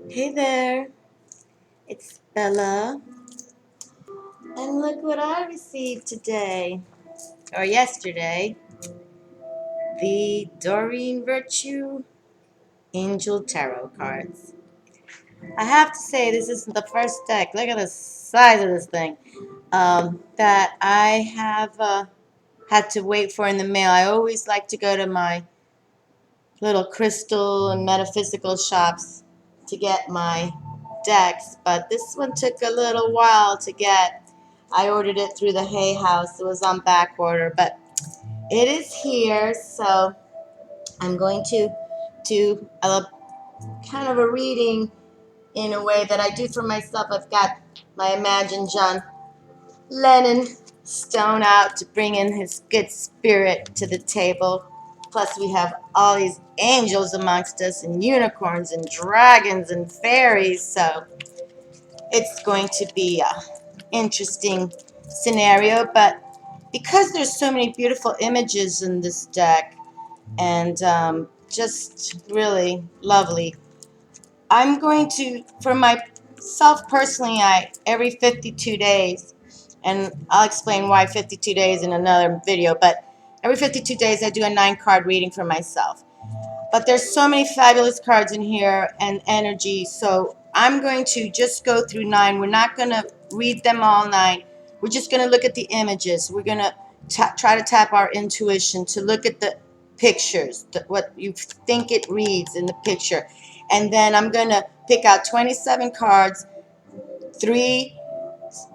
Hey there, it's Bella, and look what I received today, or yesterday, the Doreen Virtue Angel Tarot cards. I have to say, this isn't the first deck, look at the size of this thing, that I have had to wait for in the mail. I always like to go to my little crystal and metaphysical shops to get my decks, but this one took a little while to get. I ordered it through the Hay House. It was on back order, but it is here. So I'm going to do a kind of a reading in a way that I do for myself. I've got my Imagine John Lennon stone out to bring in his good spirit to the table. Plus, we have all these angels amongst us, and unicorns, and dragons, and fairies. So it's going to be an interesting scenario. But because there's so many beautiful images in this deck, and just really lovely, I'm going to, for myself personally, every 52 days, and I'll explain why 52 days in another video, but every 52 days I do a 9-card reading for myself. But there's so many fabulous cards in here and energy, so I'm going to just go through 9. We're not going to read them all 9. We're just going to look at the images. We're going to try to tap our intuition to look at the pictures, what you think it reads in the picture. And then I'm going to pick out 27 cards, 3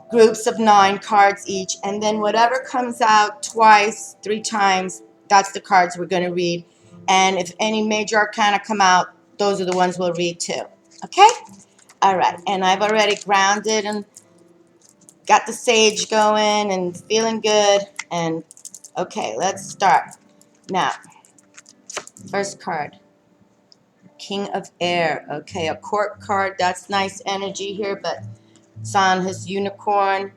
groups of 9 cards each, and then whatever comes out twice, 3 times, that's the cards we're going to read. And if any major arcana come out, those are the ones we'll read too. Okay? All right. And I've already grounded and got the sage going and feeling good. And okay, let's start. Now, first card, King of Air. Okay, a court card. That's nice energy here, but it's on his unicorn.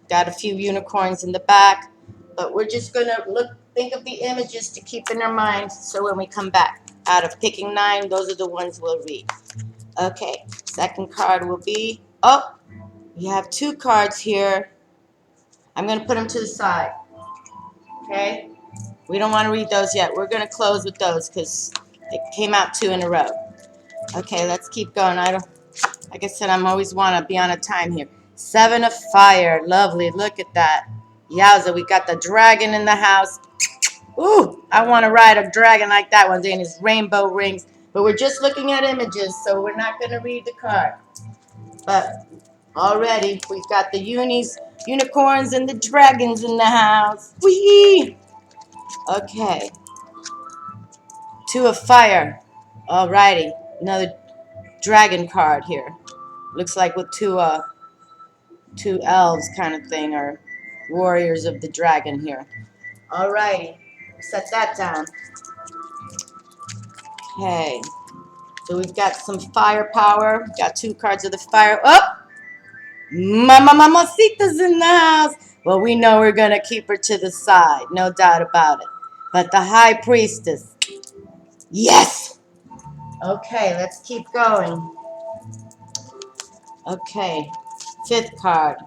Got a few unicorns in the back. But we're just going to think of the images to keep in our mind, so when we come back, out of picking 9, those are the ones we'll read. Okay, second card will be, oh, we have 2 cards here. I'm going to put them to the side. Okay? We don't want to read those yet. We're going to close with those because it came out 2 in a row. Okay, let's keep going. Like I said, I'm always want to be on a time here. 7 of Fire. Lovely. Look at that. Yowza, we got the dragon in the house. Ooh, I want to ride a dragon like that one day in his rainbow rings. But we're just looking at images, so we're not going to read the card. But already, we've got the unicorns and the dragons in the house. Whee! Okay. 2 of Fire. Alrighty. Another dragon card here. Looks like with two elves kind of thing, or warriors of the dragon here. Alrighty. Set that down. Okay. So we've got some firepower. Got 2 cards of the fire. Oh! Mamacita's in the house. Well, we know we're going to keep her to the side. No doubt about it. But the high priestess. Yes! Okay, let's keep going. Okay. 5th card.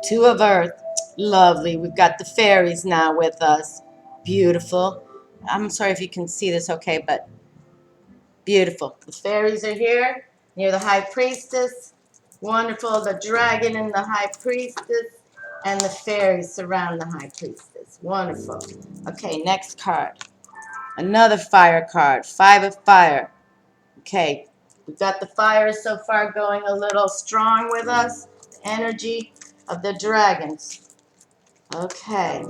2 of earth. Lovely. We've got the fairies now with us. Beautiful. I'm sorry if you can see this okay, but beautiful. The fairies are here near the high priestess. Wonderful. The dragon and the high priestess, and the fairies surround the high priestess. Wonderful. Okay, next card. Another fire card. 5 of fire. Okay, we've got the fire so far going a little strong with us. The energy of the dragons. Okay,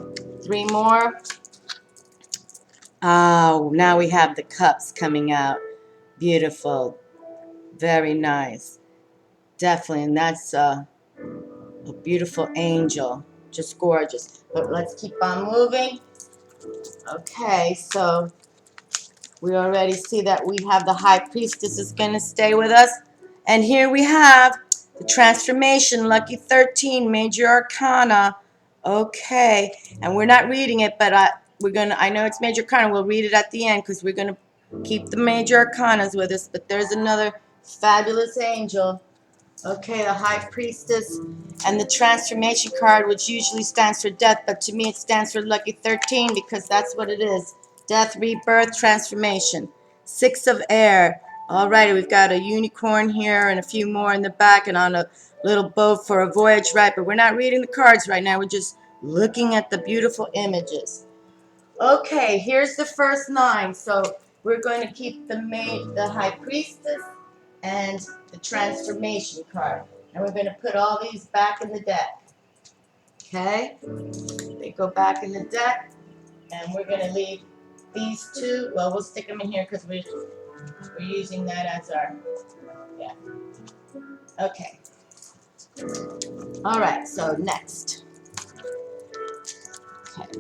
3 more. Oh, now we have the cups coming out. Beautiful. Very nice. Definitely, and that's a beautiful angel. Just gorgeous. But let's keep on moving. Okay, so we already see that we have the high priestess is going to stay with us. And here we have the transformation, lucky 13, major arcana. Okay, and we're not reading it, but I know it's major arcana. We'll read it at the end because we're going to Keep the major arcanas with us, but there's another fabulous angel. Okay, the High Priestess and the Transformation card, which usually stands for death, but to me it stands for Lucky 13 because that's what it is. Death, rebirth, transformation. Six of air. Alrighty, we've got a unicorn here and a few more in the back and on a little boat for a voyage, right? But we're not reading the cards right now. We're just looking at the beautiful images. Okay, here's the first 9. So we're going to keep the High Priestess and the Transformation card. And we're going to put all these back in the deck. Okay? They go back in the deck. And we're going to leave these 2. Well, we'll stick them in here because we're using that as our, yeah. Okay. All right, so next. Okay.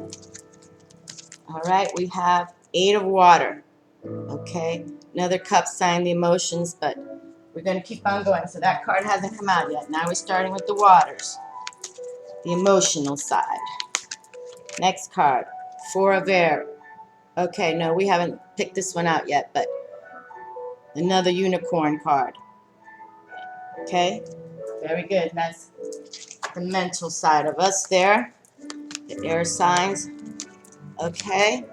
All right, we have 8 of water. Okay, another cup sign, the emotions, but we're going to keep on going. So that card hasn't come out yet. Now we're starting with the waters, the emotional side. Next card, 4 of air. Okay, no, we haven't picked this one out yet, but another unicorn card. Okay, very good. That's the mental side of us there, the air signs. Okay,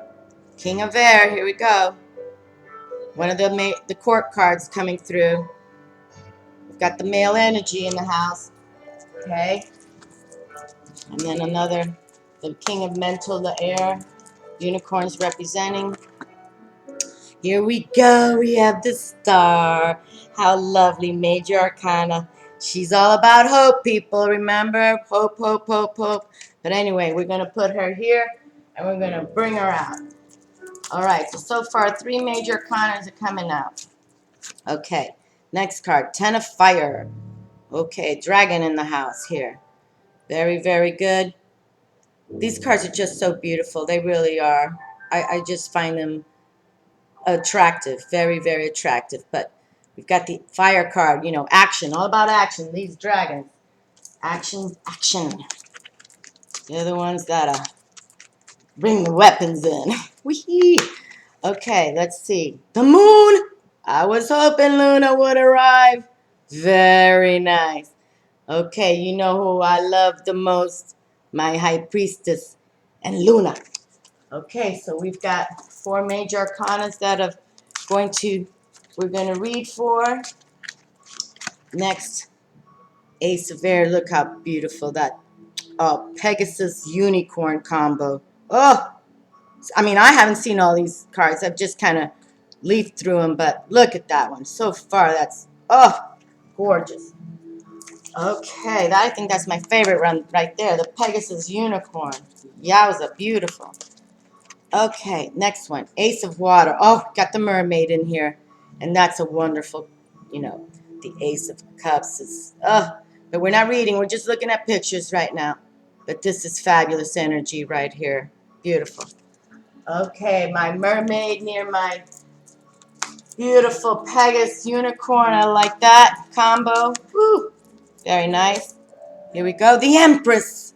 King of Air, here we go. One of the court cards coming through. We've got the male energy in the house. Okay, and then another, the King of Mental, the air, unicorns representing. Here we go, we have the star. How lovely, major arcana. She's all about hope, people, remember? Hope, hope, hope, hope. But anyway, we're going to put her here, and we're going to bring her out. All right, so far, 3 major arcanas are coming out. Okay, next card, 10 of fire. Okay, dragon in the house here. Very, very good. These cards are just so beautiful. They really are. I just find them attractive. Very, very attractive. But we've got the fire card, you know, action. All about action. These dragons. Action, action. They're the ones that bring the weapons in. Whee! Okay, let's see. The moon. I was hoping Luna would arrive. Very nice. Okay, you know who I love the most? My High Priestess and Luna. Okay, so we've got 4 major arcanas that we're going to read for. Next, Ace of Air. Look how beautiful that Pegasus Unicorn combo. Oh, I mean, I haven't seen all these cards. I've just kind of leafed through them, but look at that one. So far, that's, gorgeous. Okay, I think that's my favorite one right there, the Pegasus Unicorn. Yowza, beautiful. Okay, next one, Ace of Water. Oh, got the mermaid in here, and that's a wonderful, you know, the Ace of Cups is, but we're not reading, we're just looking at pictures right now. But this is fabulous energy right here, beautiful. Okay, my mermaid near my beautiful Pegasus Unicorn, I like that combo. Woo, very nice. Here we go, the Empress.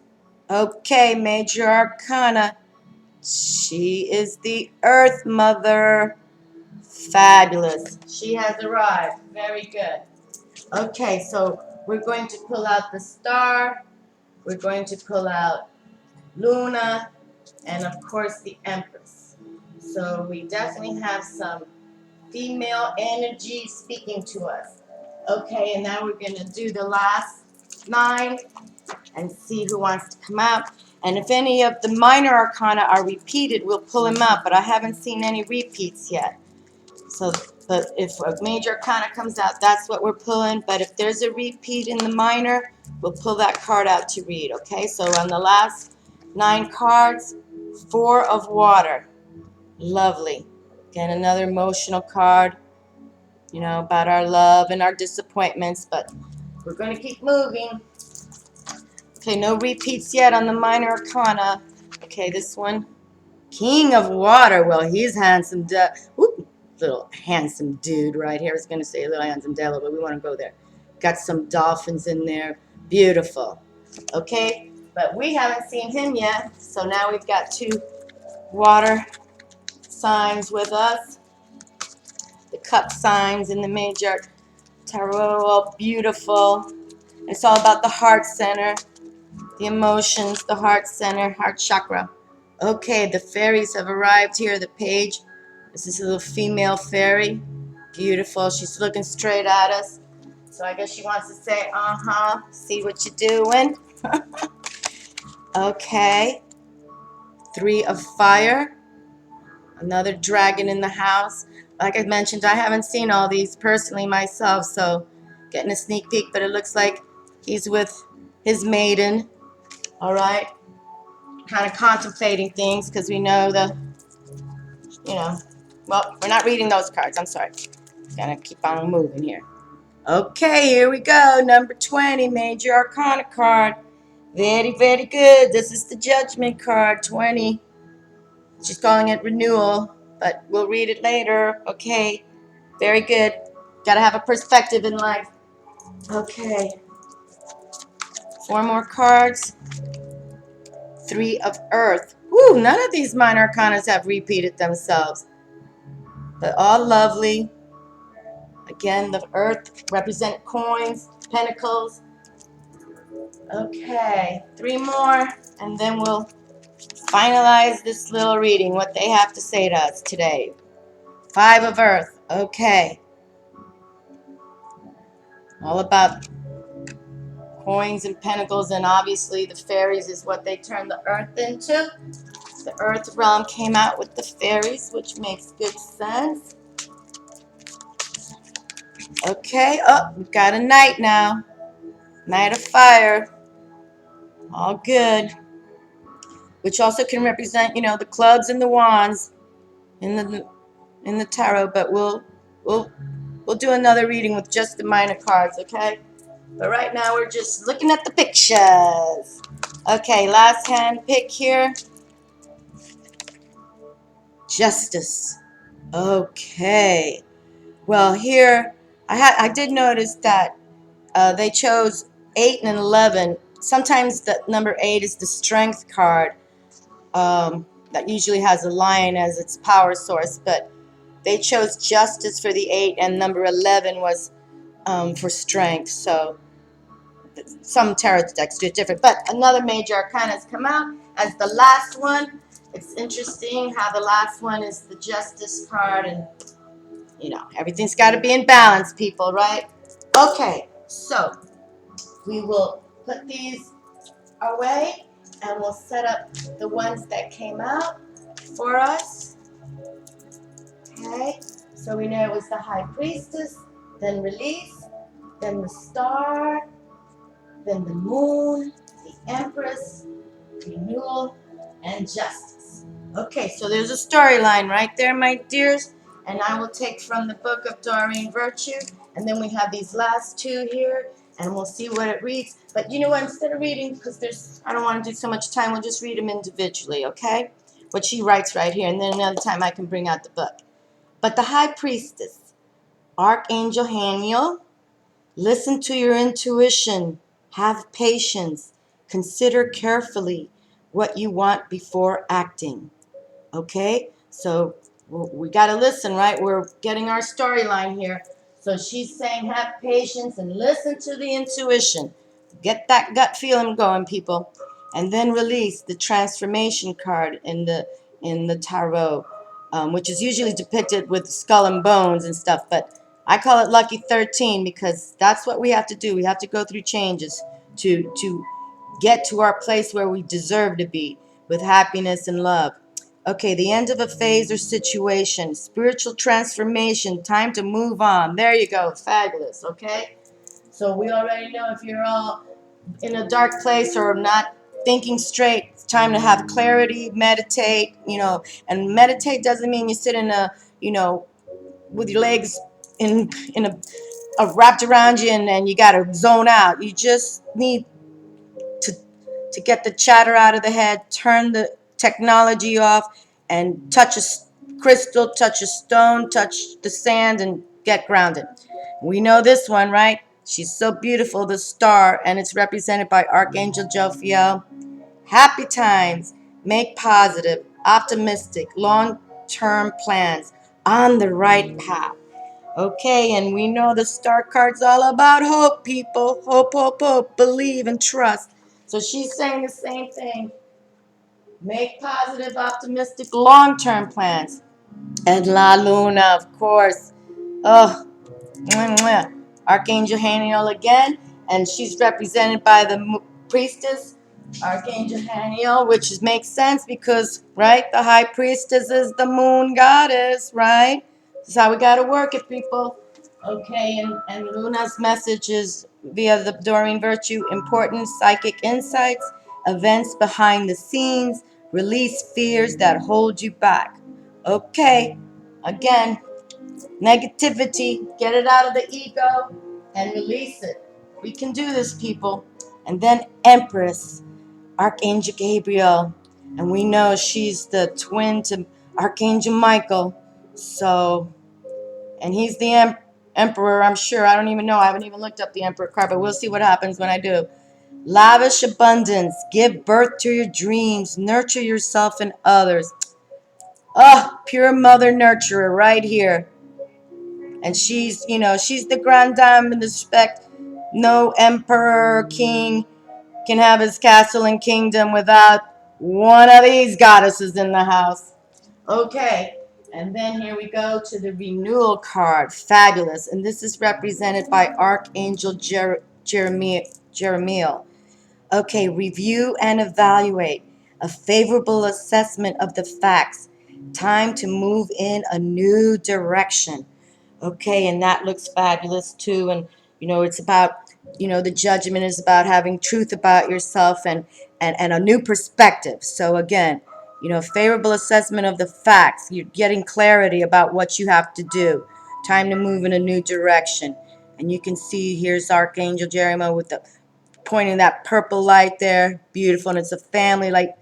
Okay, major arcana. She is the Earth Mother. Fabulous. She has arrived. Very good. Okay, so we're going to pull out the star. We're going to pull out Luna. And, of course, the Empress. So we definitely have some female energy speaking to us. Okay, and now we're going to do the last 9 and see who wants to come out. And if any of the minor arcana are repeated, we'll pull them out, but I haven't seen any repeats yet. So, but if a major arcana comes out, that's what we're pulling. But if there's a repeat in the minor, we'll pull that card out to read, okay? So on the last 9 cards, 4 of water. Lovely. Again, another emotional card, you know, about our love and our disappointments, but we're going to keep moving. Okay, no repeats yet on the minor arcana. Okay, this one. King of Water. Well, he's handsome. Little handsome dude right here. I was going to say a little handsome devil, but we want to go there. Got some dolphins in there. Beautiful. Okay, but we haven't seen him yet. So now we've got 2 water signs with us. the cup signs in the major tarot, all beautiful. It's all about the heart center, the emotions, the heart center, heart chakra. Okay, the fairies have arrived here. The page. This is a little female fairy. Beautiful. She's looking straight at us. So I guess she wants to say, see what you're doing. Okay. 3 of fire. Another dragon in the house. Like I mentioned, I haven't seen all these personally myself, so getting a sneak peek, but it looks like he's with his maiden. All right. Kind of contemplating things because we know well, we're not reading those cards. I'm sorry. Gonna keep on moving here. Okay, here we go. Number 20, Major Arcana card. Very, very good. This is the Judgment card, 20. She's calling it renewal, but we'll read it later. Okay, very good. Gotta have a perspective in life. Okay. 4 more cards. 3 of Earth. Woo, none of these minor arcanas have repeated themselves, but all lovely. Again, the Earth represent coins, pentacles. Okay, 3 more, and then we'll finalize this little reading, what they have to say to us today. 5 of Earth. Okay. All about coins and pentacles, and obviously the fairies is what they turn the Earth into. The Earth realm came out with the fairies, which makes good sense. Okay, we've got a knight now. Knight of fire. All good. Which also can represent, the clubs and the wands in the tarot, but we'll do another reading with just the minor cards, okay? But right now we're just looking at the pictures. Okay, last hand pick here. Justice. Okay. Well, here I did notice that they chose 8 and 11. Sometimes the number 8 is the strength card. That usually has a lion as its power source, but they chose justice for the 8, and number 11 was for strength. So some tarot decks do it different. But another major arcana has come out as the last one. It's interesting how the last one is the justice card, and everything's got to be in balance, people, right? Okay, so we will put these away, and we'll set up the ones that came out for us. Okay, so we know it was the High Priestess, then Release, then the Star, then the Moon, the Empress, Renewal, and Justice. Okay, so there's a storyline right there, my dears, and I will take from the book of Doreen Virtue, and then we have these last 2 here, and we'll see what it reads. But you know what, instead of reading, because I don't want to do so much time, we'll just read them individually, okay? What she writes right here, and then another time I can bring out the book. But the High Priestess, Archangel Haniel, listen to your intuition, have patience, consider carefully what you want before acting. Okay? So we got to listen, right? We're getting our storyline here. So she's saying have patience and listen to the intuition. Get that gut feeling going, people. And then release the transformation card in the tarot, which is usually depicted with skull and bones and stuff. But I call it Lucky 13 because that's what we have to do. We have to go through changes to get to our place where we deserve to be with happiness and love. Okay, the end of a phase or situation, spiritual transformation, time to move on. There you go, fabulous, okay? So we already know if you're all in a dark place or not thinking straight, it's time to have clarity, meditate, and meditate doesn't mean you sit in with your legs in a wrapped around you and you got to zone out. You just need to get the chatter out of the head, turn the technology off, and touch a crystal, touch a stone, touch the sand, and get grounded. We know this one, right? She's so beautiful, the star, and it's represented by Archangel Jophiel. Happy times, make positive, optimistic, long-term plans, on the right path. Okay, and we know the star card's all about hope, people. Hope, hope, hope. Believe and trust. So she's saying the same thing. Make positive, optimistic, long-term plans. And La Luna, of course. Oh, mwah, mwah. Archangel Haniel again, and she's represented by the priestess, Archangel Haniel, which makes sense because, right, the high priestess is the moon goddess, right? This is how we got to work it, people. Okay, and Luna's message is via the Doreen Virtue, important psychic insights, events behind the scenes, release fears that hold you back. Okay, again, negativity, get it out of the ego and release it. We can do this, people. And then Empress, Archangel Gabriel. And we know she's the twin to Archangel Michael. So, and he's the emperor, I'm sure. I don't even know. I haven't even looked up the emperor card, but we'll see what happens when I do. Lavish abundance. Give birth to your dreams. Nurture yourself and others. Oh, pure mother nurturer right here. And she's, she's the grand dame in the respect. No emperor or king can have his castle and kingdom without one of these goddesses in the house. Okay, and then here we go to the renewal card. Fabulous. And this is represented by Archangel Jeremiel. Okay, review and evaluate. A favorable assessment of the facts. Time to move in a new direction. Okay, and that looks fabulous too. And it's about, the judgment is about having truth about yourself and a new perspective. So again, favorable assessment of the facts. You're getting clarity about what you have to do. Time to move in a new direction. And you can see here's Archangel Jeremiah with the pointing that purple light there. Beautiful. And it's a family, like,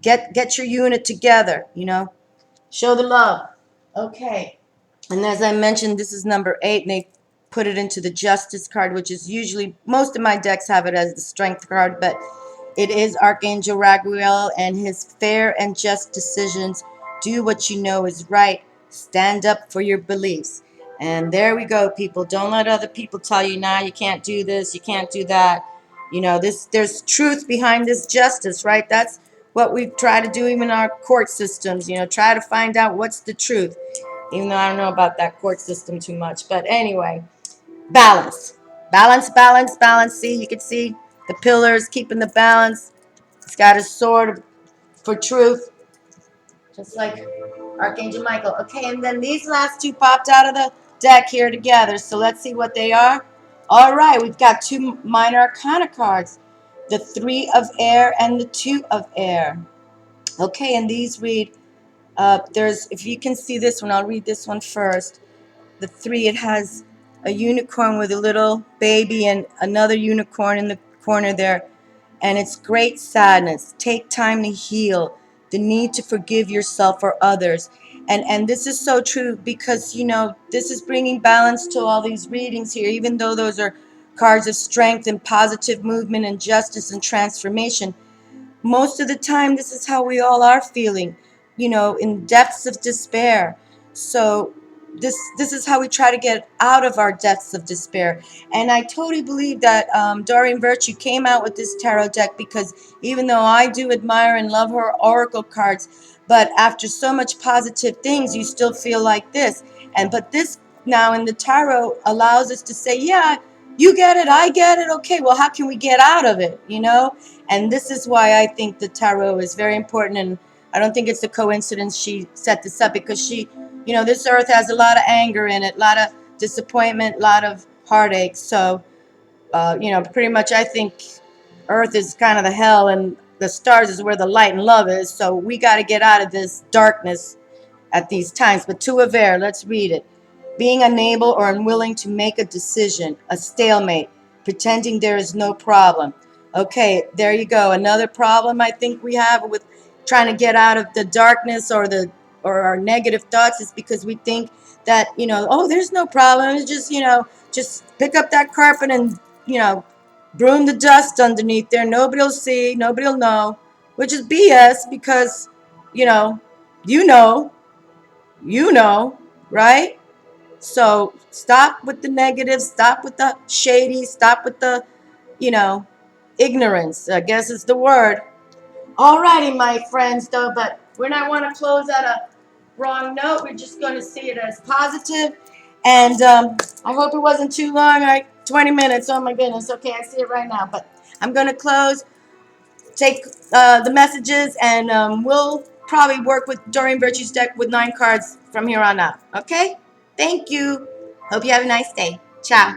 get your unit together, show the love. Okay. And as I mentioned, this is number 8, and they put it into the Justice card, which is usually, most of my decks have it as the Strength card, but it is Archangel Raguel and his fair and just decisions. Do what you know is right. Stand up for your beliefs. And there we go, people. Don't let other people tell you, nah, you can't do this, you can't do that. There's truth behind this justice, right? That's what we try to do even in our court systems, try to find out what's the truth. Even though I don't know about that court system too much. But anyway, balance. Balance, balance, balance. See, you can see the pillars keeping the balance. He's got his sword for truth, just like Archangel Michael. Okay, and then these last two popped out of the deck here together. So let's see what they are. All right, we've got 2 minor arcana cards. The 3 of air and the 2 of air. Okay, and these read, if you can see this one, I'll read this one first. The 3, it has a unicorn with a little baby and another unicorn in the corner there. And it's great sadness. Take time to heal. The need to forgive yourself or others. And this is so true because, this is bringing balance to all these readings here, even though those are cards of strength and positive movement and justice and transformation. Most of the time, this is how we all are feeling, in depths of despair. So this is how we try to get out of our depths of despair. And I totally believe that Doreen Virtue came out with this tarot deck because even though I do admire and love her oracle cards, but after so much positive things, you still feel like this. But this now in the tarot allows us to say, yeah, you get it, I get it. Okay, well, how can we get out of it, And this is why I think the tarot is very important. And I don't think it's a coincidence she set this up because this earth has a lot of anger in it, a lot of disappointment, a lot of heartache. So, pretty much I think earth is kind of the hell and the stars is where the light and love is. So we got to get out of this darkness at these times. But 2 of air, let's read it. Being unable or unwilling to make a decision, a stalemate, pretending there is no problem. Okay, there you go. Another problem I think we have with trying to get out of the darkness or our negative thoughts is because we think that, oh, there's no problem. It's just pick up that carpet and, broom the dust underneath there. Nobody'll see, nobody'll know, which is BS because, you know, you know, right? So stop with the negative, stop with the shady, stop with the, you know, ignorance, I guess is the word. Alrighty, my friends, though, but we're not want to close at a wrong note. We're just going to see it as positive. And I hope it wasn't too long, like 20 minutes. Oh, my goodness. Okay, I see it right now. But I'm going to close, take the messages, and we'll probably work with Doreen Virtue's deck with 9 cards from here on out. Okay? Thank you. Hope you have a nice day. Ciao.